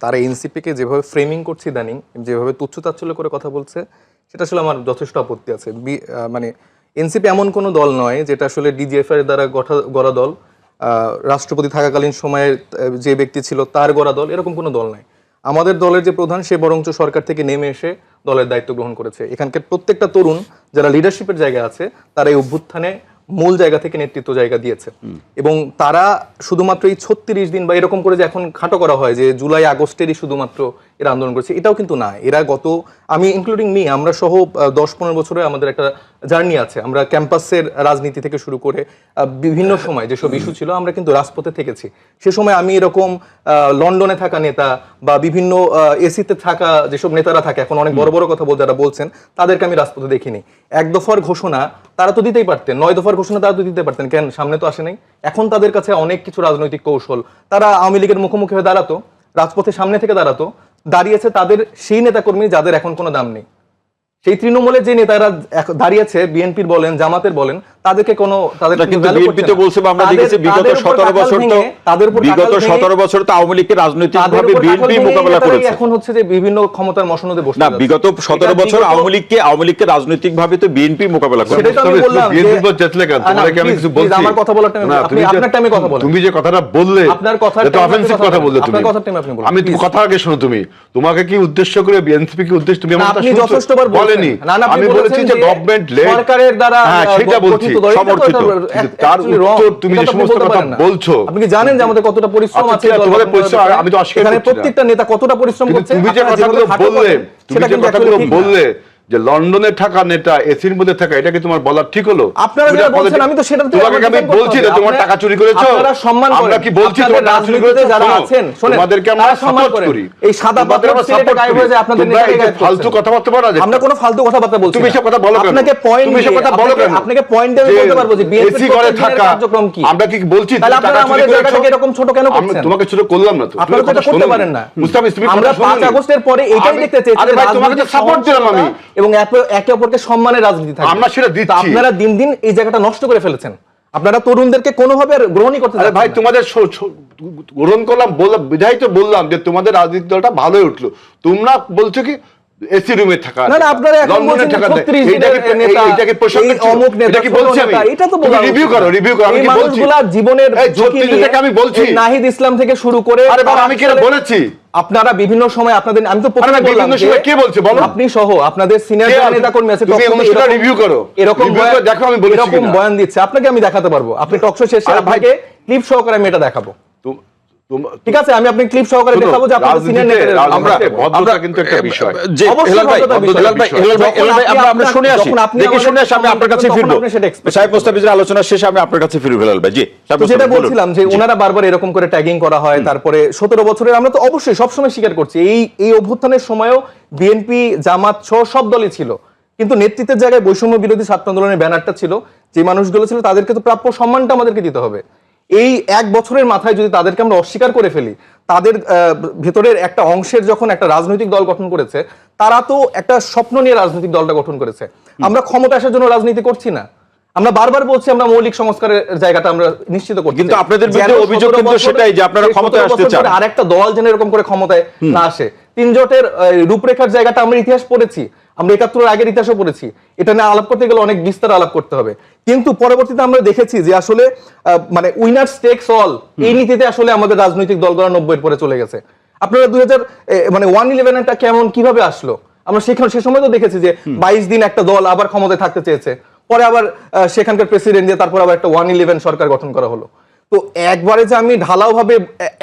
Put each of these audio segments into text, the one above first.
তারা এনসিপিকে যেভাবে ফ্রেমিং করছে ইদানিং, যেভাবে তুচ্ছ-তাচ্ছিল্য করে কথা বলছে, সেটা আসলে আমার যথেষ্ট আপত্তি আছে। মানে এনসিপি এমন কোনো দল নয় যেটা আসলে ডিজিএফ এর দ্বারা গড়া দল, রাষ্ট্রপতি থাকাকালীন সময়ে যে ব্যক্তি ছিল তার গড়া দল, এরকম কোনো দল নয়। আমাদের দলের যে প্রধান, সে বরঞ্চ সরকার থেকে নেমে এসে দলের দায়িত্ব গ্রহণ করেছে। এখানকার প্রত্যেকটা তরুণ যারা লিডারশিপের জায়গা আছে, তারা এই অভ্যুত্থানে মূল জায়গা থেকে নেতৃত্ব জায়গা দিয়েছে। এবং তারা শুধুমাত্র এই 36 দিন বা এরকম করে যে এখন খাটো করা হয় যে জুলাই আগস্টেরই শুধুমাত্র এরা আন্দোলন করেছে, এটাও কিন্তু না। এরা আমি ইনক্লুডিং মি, আমরা সহ 10-15 বছরে আমাদের একটা জার্নি আছে। আমরা ক্যাম্পাসের রাজনীতি থেকে শুরু করে বিভিন্ন সময় যেসব ইস্যু ছিল, আমরা কিন্তু রাজপথে থেকেছি। সে সময় আমি এরকম লন্ডনে থাকা নেতা বা বিভিন্ন এসিতে থাকা যেসব নেতারা থাকে, এখন অনেক বড় বড় কথা যারা বলছেন, তাদেরকে আমি রাজপথে দেখিনি। 1 দফার ঘোষণা তারা তো দিতেই পারতেন, 9 দফার ঘোষণা তারা তো দিতে পারতেন, কেন সামনে তো আসে নাই? এখন তাদের কাছে অনেক কিছু রাজনৈতিক কৌশল, তারা আওয়ামী লীগের মুখোমুখি হয়ে দাঁড়াতো, রাজপথে সামনে থেকে দাঁড়িয়েছে তাদের সেই নেতাকর্মী যাদের এখন কোনো দাম নেই। সেই তৃণমূলের যে নেতারা দাঁড়িয়েছে, বিএনপির বলেন, জামাতের বলেন, তাদেরকে বলছে আমরা দেখেছি বিগত 17 বছর তো আওয়ামী লীগকে রাজনৈতিকভাবে বিএনপি মোকাবেলা করেছে। এখন হচ্ছে যে বিভিন্ন ক্ষমতার মসনদে বসে না, বিগত 17 বছর আওয়ামী লীগকে রাজনৈতিকভাবে তো বিএনপি মোকাবেলা করেছে। সেটা তো আমি বললাম যে তোমাকে কি আমি কিছু বলছি, আমার কথা বলার টাইমে আপনি আপনার টাইমে কথা বলেন। তুমি যে কথাটা বললে, আপনার কথা এটা অফেন্সিভ কথা বললে তুমি। আপনার কথার টাইমে আপনি বলেন। আমি কথা আগে শোনো, তুমি তোমাকে কি উদ্দেশ্য করে বিএনপি কি উদ্দেশ্য তুমি আমার কথা আপনি যথেষ্টবার বলেনি। আমি বলেছি যে গভর্নমেন্ট লেড সরকারের দ্বারা, হ্যাঁ সেটা বলছি, সমর্থিত। তার উত্তর তুমি যে সমস্ত কথা বলছো, আপনি কি জানেন যে আমাদের কতটা পরিশ্রম আছে? তোমাদের পরিশ্রম আমি তো অস্বীকার করছি না। এখানে প্রত্যেকটা নেতা কতটা পরিশ্রম করছে। তুমি যে কথাগুলো বললে যে লন্ডনে থাকা নেতা এসির মধ্যে থাকা, এটা কি তোমার বলার ঠিক হলো? আপনারা যারা বলছেন, আমি তো সেটা তোমাকে আমি বলছি যে তোমার টাকা চুরি করেছো। আপনারা সম্মান করেন। আমরা কি বলছি তোমার টাকা চুরি করেছো? যারা আছেন তোমাদেরকে আমরা সম্মান করি। এই সাদা পাথর সিলেটে গায়েব হয়ে যায় আপনাদের নেতাকে গায়েব করছেন। ফালতু কথাবার্তা বলা যায়। আমরা কোনো ফালতু কথাবার্তা বলছি না। তুমি এসব কথা বলো কেন? আপনাকে পয়েন্ট, তুমি এসব কথা বলো কেন? আপনাকে পয়েন্ট দিয়ে বলতে পারবো যে বিএনপি করে থাকা কার্যক্রম কি। আমরা কি বলছি তাহলে আপনারা আমাদের জায়গাটাকে এরকম ছোট কেন করছেন? আমি তোমাকে ছোট করলাম না তো। আপনারা তো করতে পারেন না। মুস্তাফিজ, তুমি আমরা 5 আগস্টের পরে এটাই দেখতে চেয়েছি যে ভাই তোমাকে তো সাপোর্ট দিলাম আমি, এবং একে অপরকে সম্মানের রাজনীতি থাকবে। আমরা সেটা দিচ্ছি। আপনারা দিন দিন এই জায়গাটা নষ্ট করে ফেলেছেন। আপনারা তরুণদেরকে কোনোভাবে গ্রহণই করতে পারেন না। ভাই তোমাদের গ্রহণ করলাম, বিধায় তো বললাম যে তোমাদের রাজনীতি দলটা ভালোই উঠলো। তোমরা বলছো কি এসি রুমে থাকা, না না, আপনারা এখন বলছেন 36 দিনের নেতা, এটাকে প্রসঙ্গ অমুক নেতা, এটা কি বলছি আমি? এটা তো বলা রিভিউ করো আমি কি বলছি? জীবনের ঝুঁকি নিয়ে আমি বলছি নাহিদ ইসলাম থেকে শুরু করে, আরে বাবা আমি কি বলেছি? আপনারা বিভিন্ন সময় আপনাদের, আমি তো প্রথমে বললাম যে কে বলছে বলো, আপনি সহ আপনাদের সিনিয়র নেতা কর্মী আছে, তুমি সেটা রিভিউ করো, এরকম দেখো আমি বলেছি এরকম বয়ান দিচ্ছে, আপনাকে আমি দেখাতে পারবো। আপনি টকশো শেষে আপনাকে ক্লিপ সহকারে আমি এটা দেখাবো। ঠিক আছে, আমি আপনি ক্লিপ সহকারে দেখাবো যে আপনাদের সিনিয়র নেতারা, আমরা কিন্তু একটা বিষয় যে হেলাল ভাই আমরা শুনে আসি, দেখি শুনে আসি, আমি আপনার কাছে ফিরবো। সাহেব মুস্তাফিজের আলোচনা শেষে আমি আপনার কাছে ফিরবো হেলাল ভাই। জি, যেটা বলছিলাম যে ওনারা বারবার এরকম করে ট্যাগিং করা হয়, তারপরে 17 বছরের আমরা তো অবশ্যই সবসময় স্বীকার করছি এই অভ্যুত্থানের সময়ও বিএনপি, জামাত সহ সব দলই ছিল, কিন্তু নেতৃত্বের জায়গায় বৈষম্য বিরোধী ছাত্র আন্দোলনের ব্যানারটা ছিল। যে মানুষগুলো ছিল তাদেরকে তো প্রাপ্য সম্মানটা আমাদেরকে দিতে হবে। এই 1 বছরের মাথায় যদি তাদেরকে আমরা অস্বীকার করে ফেলি, তাদের ভেতরের একটা অংশের যখন একটা রাজনৈতিক দল গঠন করেছে, তারা তো একটা স্বপ্ন নিয়ে রাজনৈতিক দলটা গঠন করেছে। আমরা ক্ষমতা আসার জন্য রাজনীতি করছি না। আমরা বারবার বলছি আমরা মৌলিক সংস্কারের জায়গাটা আমরা নিশ্চিত করছি, কিন্তু আপনাদের বিরুদ্ধে অভিযোগ কিন্তু সেটাই যে আপনারা ক্ষমতায় আসতে চান। আরেকটা দল যেন এরকম করে ক্ষমতায় না আসে। 3 জোটের রূপরেখার জায়গাটা আমরা ইতিহাস পড়েছি, আমরা 71-এর আগের ইতিহাসও পড়েছি। এটা নিয়ে আলাপ করতে গেলে অনেক বিস্তার আলাপ করতে হবে, কিন্তু পরবর্তীতে আমরা দেখেছি যে আসলে মানে উইনার্স টেকস অল এই নীতিতে আসলে আমাদের রাজনৈতিক দলগুলো 90-এর পরে চলে গেছে। আপনারা 111-টা কেমন কিভাবে আসলো? আমরা সে সময় তো দেখেছি যে 22 দিন একটা দল আবার ক্ষমতায় থাকতে চেয়েছে, পরে আবার সেখানকার প্রেসিডেন্ট দিয়ে তারপর আবার একটা 111 সরকার গঠন করা হলো। তো একবারে যে আমি ঢালাও ভাবে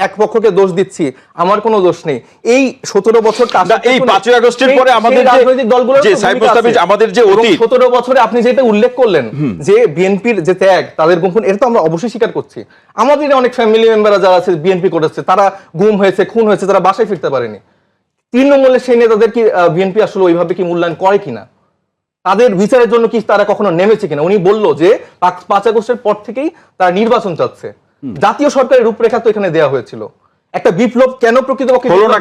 এক পক্ষকে দোষ দিচ্ছি, আমার কোনো দোষ নেই। এই 17 বছর এই 5 আগস্টের পরে আমাদের রাজনৈতিক দলগুলো যে সাইফ মুস্তাফিজ আমাদের যে অতীত 17 বছরে আপনি যেটা উল্লেখ করলেন যে বিএনপির যে ত্যাগ, তাদের গুম খুন, এটা তো আমরা অবশ্যই স্বীকার করছি। আমাদের অনেক ফ্যামিলি মেম্বাররা যারা আছে বিএনপি করেছে, তারা গুম হয়েছে, খুন হয়েছে, তারা বাসায় ফিরতে পারেনি। তৃণমূলের সেই নেতাদের কি বিএনপি আসলে ওইভাবে কি মূল্যায়ন করে কিনা? তাদের বিচারের জন্য কি তারা কখনো নেমেছে কিনা? উনি বলল যে 5 আগস্টের পর থেকেই তারা নির্বাচন চাচ্ছে। জাতীয় সরকারের রূপরেখা তো এখানে দেওয়া হয়েছিল। একটা বিপ্লব কেন প্রকৃতপক্ষে হলো না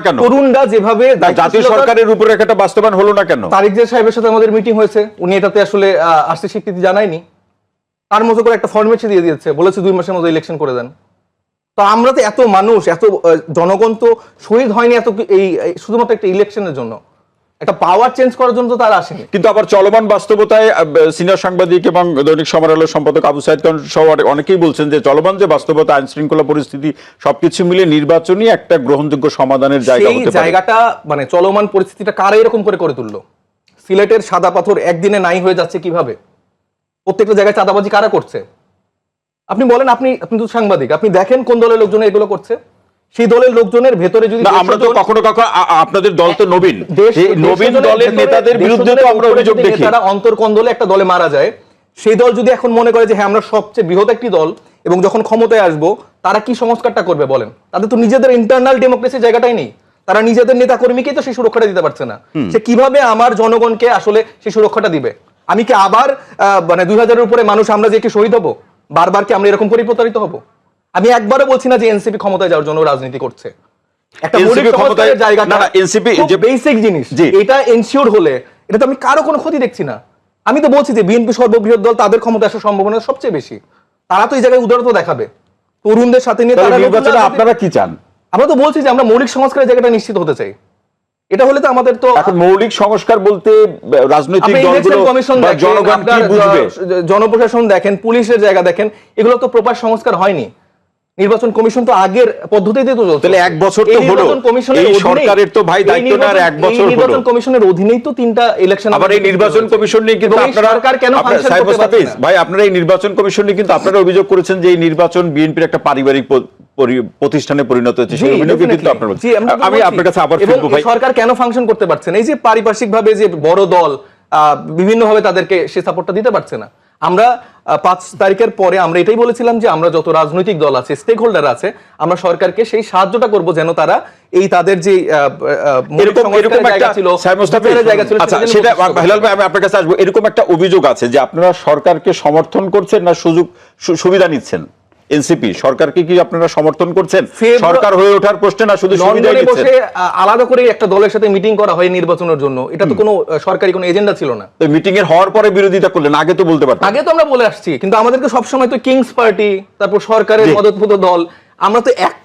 কেন? তরুণরা যেভাবে জাতীয় সরকারের রূপরেখাটা বাস্তবায়ন হলো না কেন? তারিক জিয়া সাহেবের সাথে আমাদের মিটিং হয়েছে, উনি এটাতে আসলে আসতে স্বীকৃতি জানায়নি, তার মতো করে একটা ফরম্যাট দিয়ে দিয়েছে, বলেছে 2 মাসের মধ্যে ইলেকশন করে দেন। তো আমরা তো এত মানুষ, এত জনগণ তো শহীদ হয়নি এত শুধুমাত্র একটা ইলেকশনের জন্য, একটা পাওয়ার চেঞ্জ করার জন্য তো তারা আসেনি। কিন্তু আবার চলমান বাস্তবতায় সিনিয়র সাংবাদিক এবং দৈনিক সময়ের আলোর সম্পাদক আবু সাইদ খান সহ অনেকেই বলছেন যে চলমান যে বাস্তবতা, আইন শৃঙ্খলা পরিস্থিতি সবকিছু মিলে নির্বাচনই একটা গ্রহণযোগ্য সমাধানের জায়গা হতে পারে। জায়গাটা মানে চলমান পরিস্থিতিটা কারা এরকম করে তুললো? সিলেটের সাদা পাথর একদিনে নাই হয়ে যাচ্ছে কিভাবে? প্রত্যেকটা জায়গায় চাঁদাবাজি কারা করছে? আপনি বলেন, আপনি তো সাংবাদিক, আপনি দেখেন কোন দলের লোকজন এগুলো করছে। সেই দলের লোকজনের ভেতরে যদি আমরা তো কখনো আপনাদের দল তো নবীন দলের নেতাদের বিরুদ্ধে তো আমরা অভিযোগ দেখি, তারা অন্তর্কন্দলে একটা দলে মারা যায়, সেই দল যদি এখন মনে করে যে হ্যাঁ আমরা সবচেয়ে বৃহৎ একটি দল এবং যখন ক্ষমতায় আসবো তারা কি সংস্কারটা করবে বলেন? তাদের তো নিজেদের ইন্টারনাল ডেমোক্রেসির জায়গাটাই নেই। তারা নিজেদের নেতা কর্মীকেই তো সেই সুরক্ষাটা দিতে পারছে না। সে কিভাবে আমার জনগণকে আসলে সেই সুরক্ষাটা দিবে? আমি কি আবার মানে 2000-এর উপরে মানুষ আমরা যে কি শহীদ হবো? বারবার কি আমরা এরকম করে প্রতারিত হবো? আমি একবারও বলছি না যে এনসিপি ক্ষমতায় যাওয়ার জন্য রাজনীতি করছে। একটা জায়গাটা এনসিপি যে বেসিক জিনিস, এটা এনশিওর হলে এটা তো আমি কারো কোনো ক্ষতি দেখছি না। আমি তো বলছি যে বিএনপি সর্ববৃহৎ দল, তাদের ক্ষমতা আসার সম্ভাবনা সবচেয়ে বেশি। তারা তো এই জায়গায় উদারতা দেখাবে তরুণদের সাথে নিয়ে। আপনারা কি চান? আমরা তো বলছি যে আমরা মৌলিক সংস্কারের জায়গাটা নিশ্চিত হতে চাই। এটা হলে তো আমাদের তো এখন মৌলিক সংস্কার বলতে রাজনৈতিক দলগুলো বা জনগণ কি বুঝবে? জনপ্রশাসন দেখেন, পুলিশের জায়গা দেখেন, এগুলো তো প্রপার সংস্কার হয়নি। নির্বাচন কমিশন তো আগের পদ্ধতিতে তো চলছে। তাহলে এক বছর তো হলো, এই সরকারের তো ভাই দায়িত্ব না, আর এক বছর হলো। নির্বাচন কমিশনের অধীনেই তো 3টা ইলেকশন। আবার এই নির্বাচন কমিশন নিয়ে কিন্তু আপনারা সরকার কেন ফাংশন করতে পারছে না? ভাই আপনারা এই নির্বাচন কমিশন নিয়ে কিন্তু আপনারা অভিযোগ করেছেন যে এই নির্বাচন বিএনপির একটা পারিবারিক প্রতিষ্ঠানে পরিণত হচ্ছে। সেই অভিযোগই কিন্তু আপনারা, আমি আপনার কাছে আবার ফিরবো ভাই। সরকার কেন ফাংশন করতে পারছে না? এই যে পারিপার্শ্বিকভাবে যে বড় দল বিভিন্নভাবে তাদেরকে সে সাপোর্টটা দিতে পারছে না। আমরা 5 তারিখের পরে আমরা এটাই বলেছিলাম যে আমরা যত রাজনৈতিক দল আছে, স্টেক হোল্ডার আছে, আমরা সরকারকে সেই সাহায্যটা করব যেন তারা এই তাদের যে এরকম একটা জায়গা ছিল। আচ্ছা, সেটা হেলাল ভাই আমি আপনার কাছে আসবো। এরকম একটা অভিযোগ আছে যে আপনারা সরকারকে সমর্থন করছেন না সুবিধা নিচ্ছেন? এনসিপি সরকারকে কি আপনারা সমর্থন করছেন সরকার হয়ে ওঠার প্রশ্নে, না শুধু সুবিধা নিচ্ছেন? আলাদা করে একটা দলের সাথে মিটিং করা হয় নির্বাচনের জন্য, এটা তো কোনো সরকারি কোনো এজেন্ডা ছিল না। তো মিটিং এর হওয়ার পরে বিরোধিতা করলেন, আগে তো বলতে পারতেন। আগে তো আমরা বলে আসছি, কিন্তু আমাদেরকে সবসময় তো কিংস পার্টি, তারপর সরকারের মদতপুত দল, আমরা তো